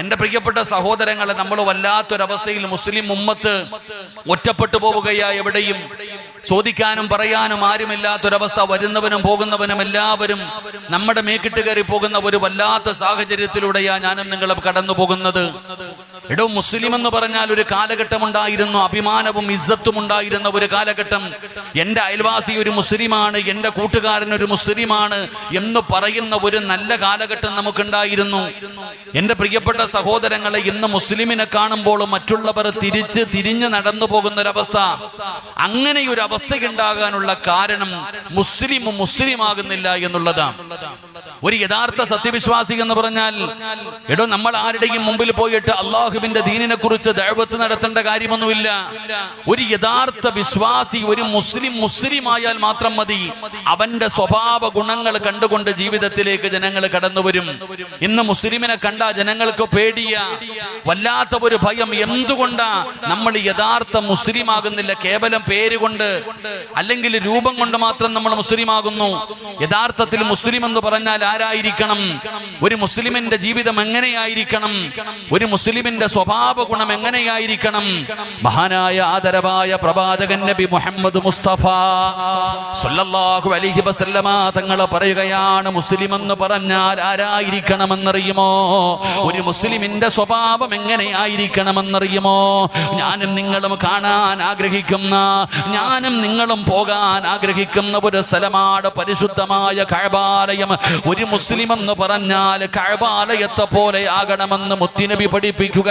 എന്റെ പ്രിയപ്പെട്ട സഹോദരങ്ങളെ, നമ്മൾ വല്ലാത്തൊരവസ്ഥയിൽ മുസ്ലിം ഉമ്മത്ത് ഒറ്റപ്പെട്ടു പോവുകയാ. എവിടെയും ചോദിക്കാനും പറയാനും ആരുമില്ലാത്തൊരവസ്ഥ. വരുന്നവനും പോകുന്നവനും എല്ലാവരും നമ്മുടെ മേക്കിട്ട് കയറി പോകുന്ന ഒരു വല്ലാത്ത സാഹചര്യത്തിലൂടെയാ ഞാനും നിങ്ങളും കടന്നു പോകുന്നത്. എടോ, മുസ്ലിം എന്ന് പറഞ്ഞാൽ ഒരു കാലഘട്ടം ഉണ്ടായിരുന്നു, അഭിമാനവും ഇസ്സത്തും ഉണ്ടായിരുന്ന ഒരു കാലഘട്ടം. എൻ്റെ അയൽവാസി ഒരു മുസ്ലിമാണ്, എൻ്റെ കൂട്ടുകാരൻ ഒരു മുസ്ലിമാണ് എന്ന് പറയുന്ന ഒരു നല്ല കാലഘട്ടം നമുക്കുണ്ടായിരുന്നു. എൻ്റെ പ്രിയപ്പെട്ട സഹോദരങ്ങളെ, ഇന്ന് മുസ്ലിമിനെ കാണുമ്പോൾ മറ്റുള്ളവർ തിരിഞ്ഞ് നടന്നു പോകുന്നൊരവസ്ഥ. അങ്ങനെ ഒരു അവസ്ഥയുണ്ടാകാനുള്ള കാരണം മുസ്ലിമാകുന്നില്ല എന്നുള്ളതാണ്. ഒരു യഥാർത്ഥ സത്യവിശ്വാസി എന്ന് പറഞ്ഞാൽ, എടോ, നമ്മൾ ആരുടെയും മുമ്പിൽ പോയിട്ട് അള്ളാഹുവിന്റെ ദീനിനെ കുറിച്ച് ദഅവത്ത് നടത്തേണ്ട കാര്യമൊന്നുമില്ല. ഒരു യഥാർത്ഥ വിശ്വാസി, ഒരു മുസ്ലിമായാൽ മാത്രം മതി. അവന്റെ സ്വഭാവ ഗുണങ്ങൾ കണ്ടുകൊണ്ട് ജീവിതത്തിലേക്ക് ജനങ്ങൾ കടന്നു വരും. ഇന്ന് മുസ്ലിമിനെ കണ്ട ജനങ്ങൾക്ക് പേടിയ, വല്ലാത്ത ഒരു ഭയം. എന്തുകൊണ്ടാ നമ്മൾ യഥാർത്ഥ മുസ്ലിം ആകുന്നില്ല? കേവലം പേര് കൊണ്ട് അല്ലെങ്കിൽ രൂപം കൊണ്ട് മാത്രം നമ്മൾ മുസ്ലിം ആകുന്നു. യഥാർത്ഥത്തിൽ മുസ്ലിം എന്ന് പറഞ്ഞാൽ ആരായിരിക്കണം? ഒരു മുസ്ലിമിന്റെ ജീവിതം എങ്ങനെയായിരിക്കണം? ഒരു മുസ്ലിമിന്റെ സ്വഭാവ ഗുണം എങ്ങനെയായിരിക്കണം? മഹാനായ ആദരവായ പ്രവാചകൻ നബി മുഹമ്മദ് മുസ്തഫ സല്ലല്ലാഹു അലൈഹി വസല്ലമ തങ്ങൾ പറയുകയാണ്, മുസ്ലിം എന്ന് പറഞ്ഞാൽ ആരായിരിക്കണമെന്നറിയുമോ? ഒരു മുസ്ലിമിന്റെ സ്വഭാവം എങ്ങനെയായിരിക്കണമെന്നറിയുമോ? ഞാനും നിങ്ങളും കാണാൻ ആഗ്രഹിക്കുന്ന, ഞാനും നിങ്ങളും പോകാൻ ആഗ്രഹിക്കുന്ന ഒരു സ്ഥലമാണ് പരിശുദ്ധമായ കഅബാലയം. ഒരു മുസ്ലിം എന്ന് പറഞ്ഞാൽ കഅബാലയത്തെ പോലെ ആകണമെന്ന് മുത്തുനബി പഠിപ്പിക്കുക.